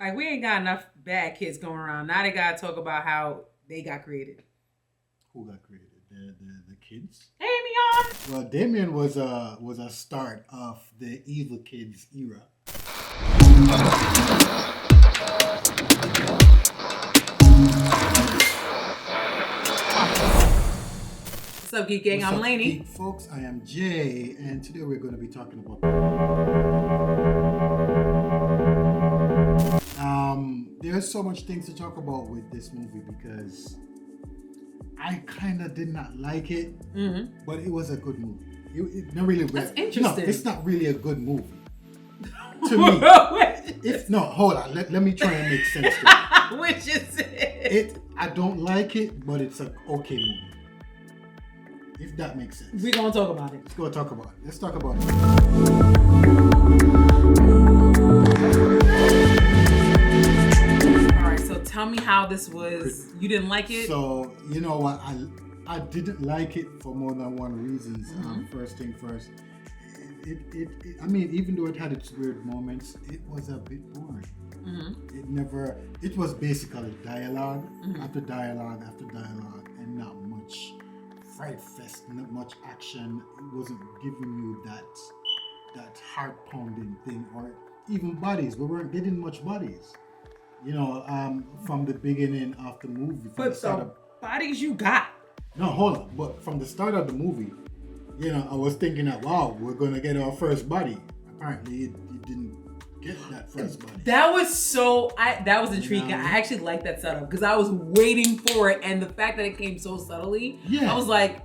Like, we ain't got enough bad kids going around. Now they gotta talk about how they got created. Who got created? The kids. Damien. Well, Damien was a start of the evil kids era. What's up, Geek Gang? I'm Lainey. Geek folks, I am Jay, and today we're going to be talking about. There's so much things to talk about with this movie because I kind of did not like it, but it was a good movie. It not really. That's interesting. No, it's not really a good movie to me. Hold on. Let me try and make sense to it. Which is it? I don't like it, but it's an okay movie. If that makes sense. We're gonna talk about it. Let's go talk about it. Let's talk about it. Tell me how this was. You didn't like it? So, you know what? I didn't like it for more than one reason. First thing first, I mean, even though it had its weird moments, it was a bit boring. It was basically dialogue after dialogue after dialogue and not much fright fest, not much action. It wasn't giving you that heart-pounding thing or even bodies. We weren't getting much bodies. You know, from the beginning of the movie. But the bodies you got. No, hold on. But from the start of the movie, you know, I was thinking that, wow, we're going to get our first body. Apparently, it didn't get that first body. That was intriguing. I actually liked that setup because I was waiting for it. And the fact that it came so subtly, I was like,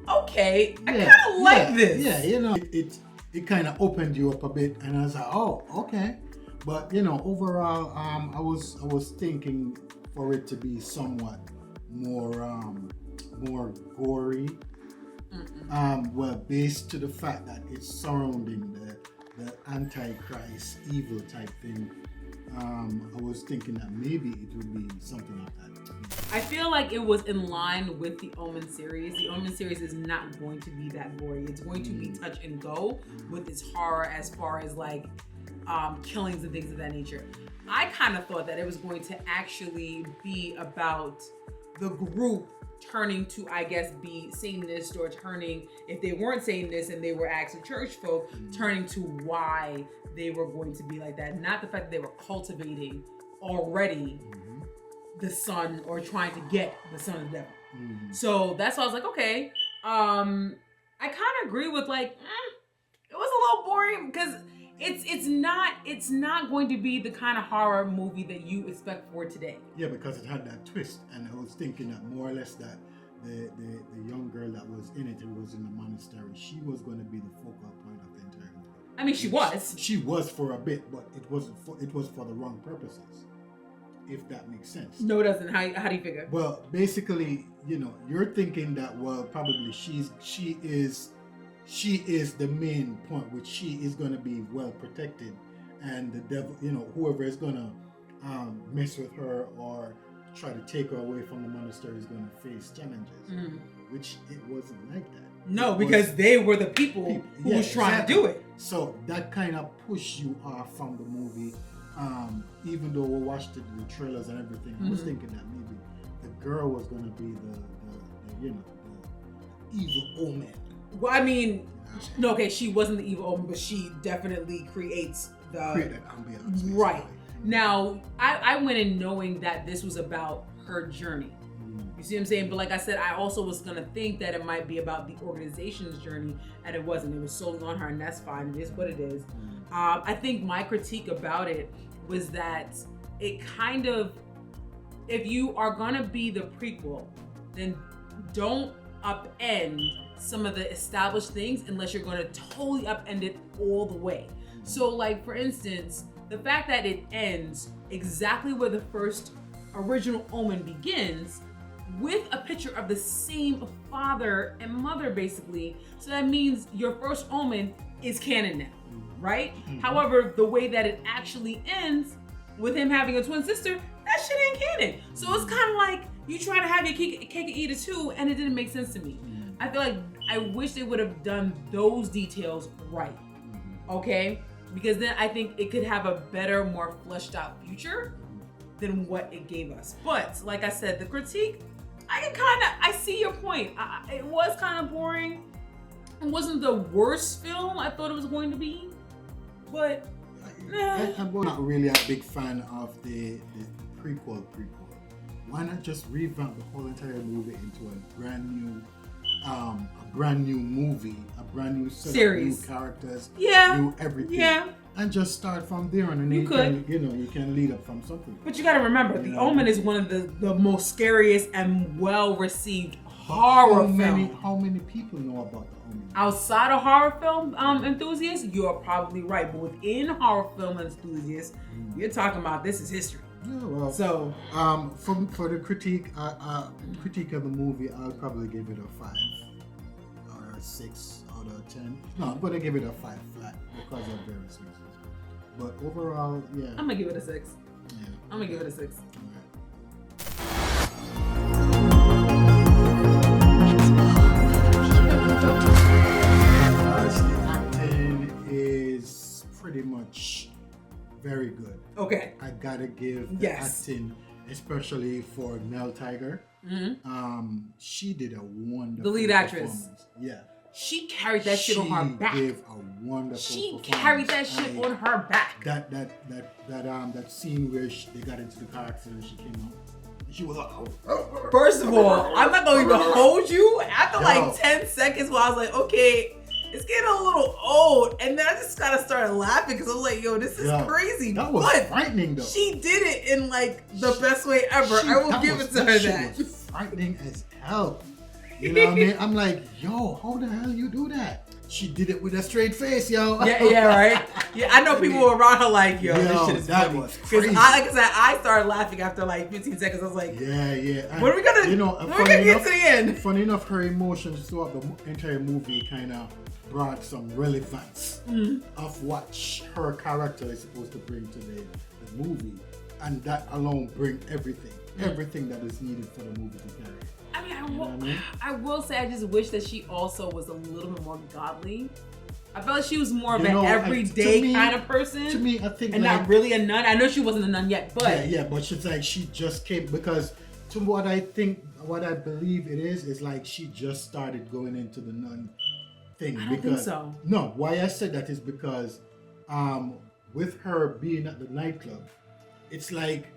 okay, I kind of like this. Yeah, you know, it kind of opened you up a bit. And I was like, oh, okay. But you know, overall, I was thinking for it to be somewhat more gory. Well, based to the fact that it's surrounding the Antichrist evil type thing. I was thinking that maybe it would be something like that. I feel like it was in line with the Omen series. The Omen series is not going to be that gory. It's going to be touch and go with its horror as far as like killings and things of that nature. I kind of thought that it was going to actually be about the group turning to, I guess, be Satanist or turning, if they weren't Satanists and they were actually church folk, turning to why they were going to be like that. Not the fact that they were cultivating already the son or trying to get the son of the devil. So that's why I was like, okay. I kind of agree with like, it was a little boring because it's not going to be the kind of horror movie that you expect for today. Yeah, because it had that twist, and I was thinking that more or less that the young girl that was in it, who was in the monastery, she was going to be the focal point of the entire movie. I mean, she was. She was for a bit, but it was for the wrong purposes. If that makes sense. No, it doesn't. How do you figure? Well, basically, you know, you're thinking that probably she is the main point, which she is going to be well protected, and the devil, you know, whoever is going to mess with her or try to take her away from the monastery is going to face challenges, which it wasn't like that. No, because they were the people who was trying to do it. So that kind of pushed you off from the movie. Even though we watched the trailers and everything, I was thinking that maybe the girl was going to be the evil Omen. Well, I mean, no, okay, she wasn't the evil Omen, but she definitely creates the ambiance. Right. Now, I went in knowing that this was about her journey. You see what I'm saying? But like I said, I also was going to think that it might be about the organization's journey, and it wasn't. It was solely on her, and that's fine. It is what it is. I think my critique about it was that it kind of, if you are going to be the prequel, then don't upend some of the established things unless you're going to totally upend it all the way. So like, for instance, the fact that it ends exactly where the first original Omen begins, with a picture of the same father and mother, basically. So that means your first Omen is canon now, right? However, the way that it actually ends with him having a twin sister, that shit ain't canon. So it's kind of like you trying to have your cake and eat it too, and it didn't make sense to me. I feel like I wish they would have done those details right. Okay? because then I think it could have a better, more fleshed out future than what it gave us. But like I said, the critique, I see your point. It was kind of boring. It wasn't the worst film I thought it was going to be, but I'm not really a big fan of the prequel. Why not just revamp the whole entire movie into a brand new movie, a brand new set series, of new characters, yeah, new everything, yeah, and just start from there, and then you can lead up from something. But you got to remember, The Omen is one of the most scariest and well received horror film. How many people know about The Omen? Outside of horror film enthusiasts, you're probably right. But within horror film enthusiasts, you're talking about this is history. Yeah, well, so for the critique of the movie, I'll probably give it a 5 or a 6 out of 10. No, I'm gonna give it a 5 flat because of various reasons. But overall, yeah, I'm gonna give it a 6. Yeah, I'm gonna give it a 6. The acting is pretty much very good. Okay. I gotta give the acting, especially for Nell Tiger. She did a wonderful the lead actress. Yeah. She carried that shit on her back. She gave a wonderful She carried that shit on her back. That scene where they got into the car accident and she came out. She was like, First of all, I'm not gonna even hold you. After like 10 seconds, where I was like, okay, it's getting a little old, and then I just kind of started laughing because I was like, yo, this is crazy. That was frightening though. She did it in like the best way ever. I will give it to her that. Was frightening as hell. You know what I mean? I'm like, yo, how the hell you do that? She did it with a straight face, yo. Yeah, right. Yeah, I know people around her like, yo, this shit is funny. Because like I said, I started laughing after like 15 seconds. I was like, yeah. And when are we gonna get to the end? Funny enough, her emotions throughout the entire movie kind of brought some relevance of what her character is supposed to bring to the movie, and that alone bring everything that is needed for the movie to carry. I will say, I just wish that she also was a little bit more godly. I felt like she was more of an everyday kind of person. To me, I think, and not really a nun. I know she wasn't a nun yet, but but she's like, she just came because to what I believe it is like she just started going into the nun thing. I don't think so. No, why I said that is because with her being at the nightclub, it's like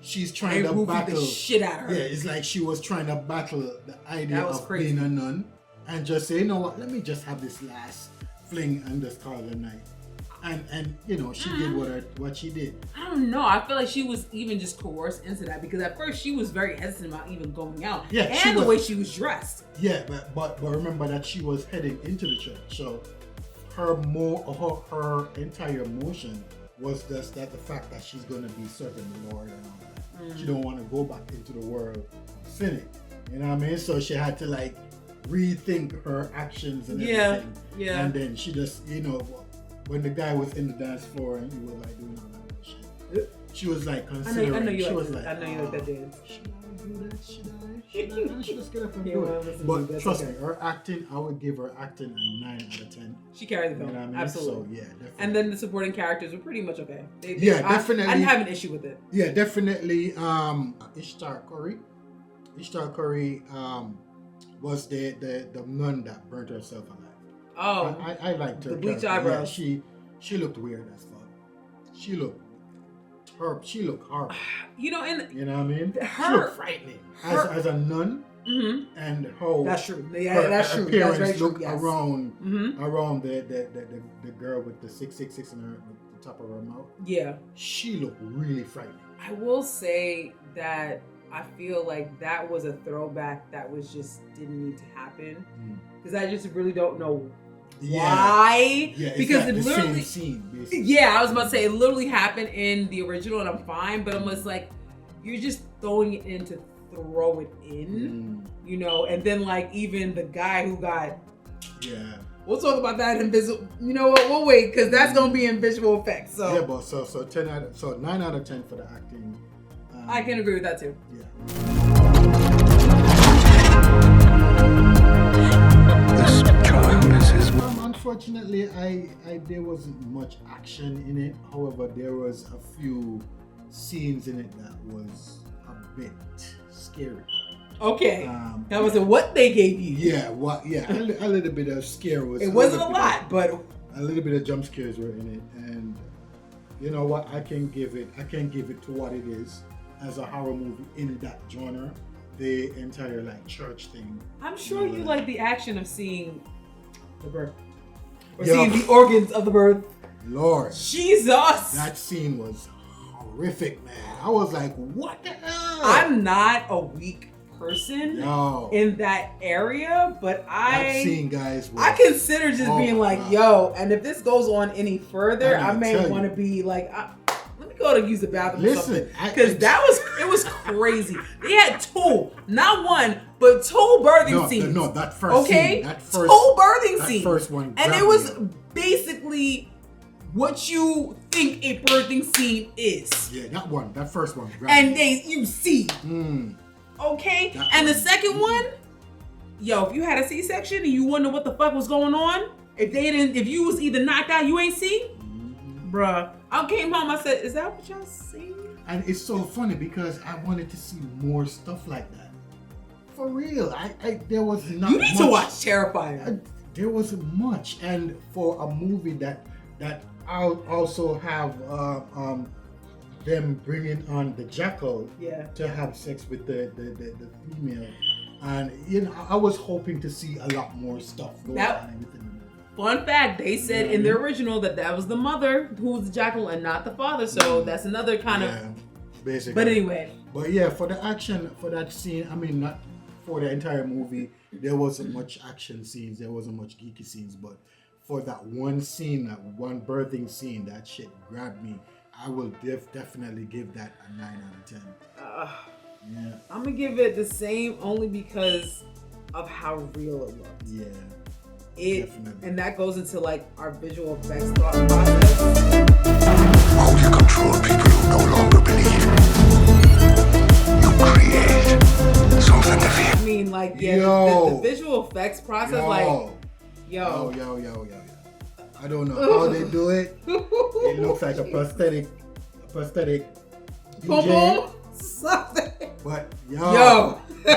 she's trying to battle the shit out of her. Yeah, it's like she was trying to battle the idea of being a nun and just say, you know what, let me just have this last fling and just call it a night. And you know, she did what she did. I don't know. I feel like she was even just coerced into that because at first she was very hesitant about even going out. Yeah, and the way she was dressed. Yeah, but remember that she was heading into the church, so her entire emotion was just that the fact that she's going to be serving the Lord and all that. She don't want to go back into the world of sinning. You know what I mean? So she had to like rethink her actions and everything. Yeah. And then she just, you know, when the guy was in the dance floor and he was like doing all that shit, she was like considering. I know you like that dance. Should I do that? Should I just get up and do it? But trust me, her acting, I would give her acting a 9 out of 10. She carried the film, you know what I mean? absolutely. So, yeah, definitely. And then the supporting characters were pretty much okay. Definitely. I didn't have an issue with it. Yeah, definitely. Ishtar Curry was the nun that burnt herself alive. Oh, I liked her. The bleach eyebrows. Yeah, she looked weird as fuck. She looked horrible. You know, and you know what I mean? Her, she looked frightening as a nun. And how that's true. Yeah, that's true. Appearance that's very true. Looked around the girl with the 666 in her the top of her mouth. Yeah, she looked really frightening. I will say that I feel like that was a throwback that was just didn't need to happen because I just really don't know why. Yeah, because it the literally same scene, basically. Yeah, I was about to say it literally happened in the original, and I'm fine. But I'm just like, you're just throwing it in to throw it in, you know. And then like even the guy who got we'll talk about that in visual. You know what? We'll wait because that's gonna be in visual effects. So yeah, but so 9 out of 10 for the acting. I can agree with that too. Yeah. This child is his. unfortunately, there wasn't much action in it. However, there was a few scenes in it that was a bit scary. Okay, that wasn't what they gave you. Yeah, a little bit of scare was. It wasn't a lot, but a little bit of jump scares were in it, and you know what? I can give it to what it is as a horror movie in that genre. The entire like church thing. I'm sure you like the action of seeing the birth or seeing the organs of the birth. Lord, Jesus, that scene was horrific, man. I was like, what the hell? I'm not a weak person in that area, but that scene, guys, I consider just being like, yo, and if this goes on any further, I may want to be like, let me go to use the bathroom or something, because it was crazy. They had not one, but two birthing scenes. No, that first scene, two birthing scenes. First one, and it was basically what you think a birthing scene is. Yeah, that first one. And you see. Okay, and the second one, yo, if you had a C-section and you wonder what the fuck was going on, if you was either knocked out, you ain't see, bruh. I came home, I said, is that what y'all see? And it's so funny because I wanted to see more stuff like that. For real, there was not. You need to watch Terrifier. There wasn't much, and for a movie that I'll also have them bringing on the jackal to have sex with the female, and you know I was hoping to see a lot more stuff going on within the movie. Fun fact: they said in the original that was the mother who was the jackal and not the father, so that's another kind of basically. But anyway, for the action for that scene, I mean not for the entire movie, there wasn't much action scenes, there wasn't much geeky scenes, but for that one scene, that one birthing scene, that shit grabbed me. I will definitely give that a 9 out of 10. I'm gonna give it the same only because of how real it looked. Yeah, definitely. And that goes into like our visual effects thought process. How do you control people who no longer believe? You create something to fear. I mean, like, the visual effects process, yo. I don't know how they do it. It looks like a prosthetic DJ. Something. But oh my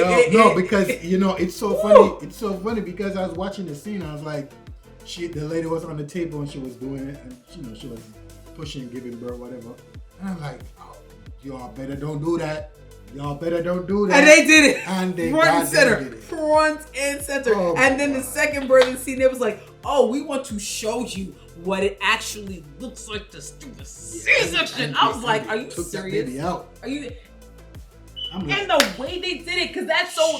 god. No, because you know it's so funny. It's so funny because I was watching the scene. I was like, the lady was on the table and she was doing it, and you know she was pushing, giving birth, whatever. And I'm like, y'all better don't do that. Y'all better don't do that. And they did it. And they front and center. Did it. Front and center. And then the second birthing scene, it was like, we want to show you what it actually looks like to do the C-section. I was like, are you serious? That baby out. Are you? And the way they did it, because that's so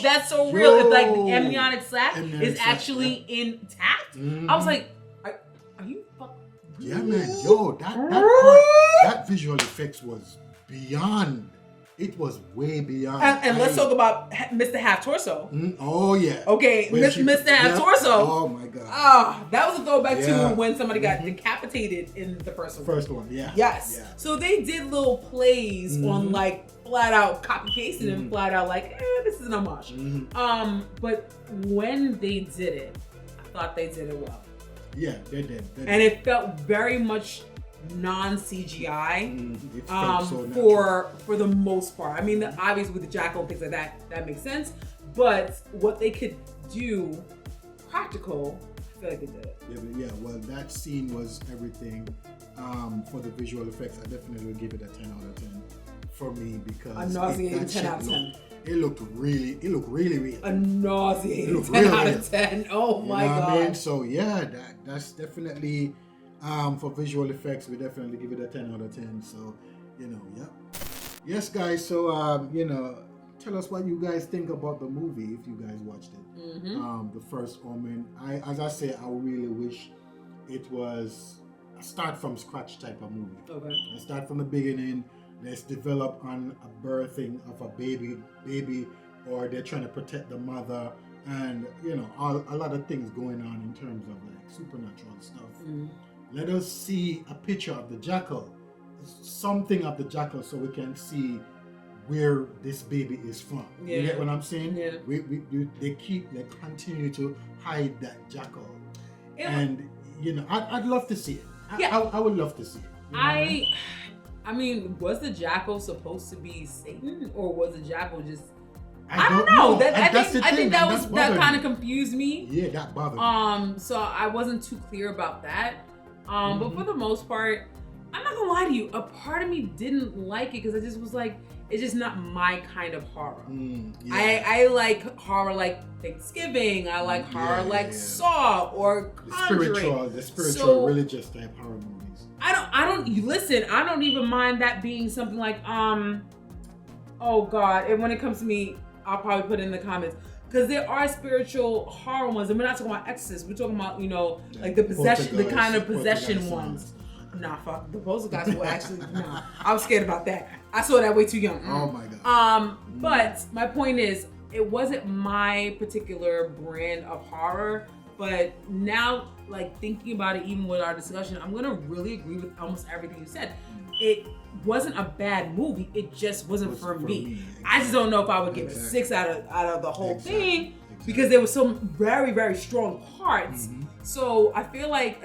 real. It's like the amniotic sac is actually intact. I was like, are you fucking? Yeah, man. Yo, that visual effects was beyond. It was way beyond. And let's talk about Mr. Half Torso. Oh yeah. Okay, Mr. Half Torso. Oh my god. That was a throwback to when somebody got decapitated in the first one. First one, yeah. Yes. Yeah. So they did little plays on like flat out copy pasting and flat out like, this is an homage. But when they did it, I thought they did it well. Yeah, they did. And it felt very much non-CGI for the most part. I mean, obviously with the jackal and things like that makes sense. But what they could do practical, I feel like they did it. Yeah, well, that scene was everything. For the visual effects, I definitely would give it a 10 out of 10 for me because a nauseating 10 out of 10. It looked really real. A nauseating 10 out of 10. Oh my god. I mean? So yeah, that's definitely for visual effects, we definitely give it a 10 out of 10. So, you know, yes, guys. So, you know, tell us what you guys think about the movie if you guys watched it. The first Omen. As I say, I really wish it was a start from scratch type of movie. Okay. Let's start from the beginning. Let's develop on a birthing of a baby, or they're trying to protect the mother, and you know, a lot of things going on in terms of like supernatural stuff. Let us see a picture of the jackal, something of the jackal, so we can see where this baby is from. Yeah. You get what I'm saying? Yeah. They continue to hide that jackal. It- And, you know, I'd love to see it. Yeah. I would love to see it. You know what I mean? I mean, was the jackal supposed to be Satan, or was the jackal just? I don't know. And I that's the think thing, that and was that's that bothered kind of me. confused me. Yeah, that bothered me. So I wasn't too clear about that. But for the most part, I'm not gonna lie to you. A part of me didn't like it because I just was like, it's just not my kind of horror. Yeah. I like horror like Thanksgiving. I like horror like Saw or Conjuring. The spiritual, religious type horror movies. I don't listen. I don't even mind that being something like oh God. And when it comes to me, I'll probably put it in the comments. Because there are spiritual horror ones, and we're not talking about Exorcist. We're talking about, you know, like the possession, the kind of possession ones. Nah, fuck. The Poltergeist will actually, nah. I was scared about that. I saw that way too young. Oh my God. But my point is, it wasn't my particular brand of horror. But now, like thinking about it, even with our discussion, I'm gonna really agree with almost everything you said. It wasn't a bad movie. It just wasn't for me. Exactly. I just don't know if I would give it a 6 out of the whole thing because there were some very, very strong parts. So I feel like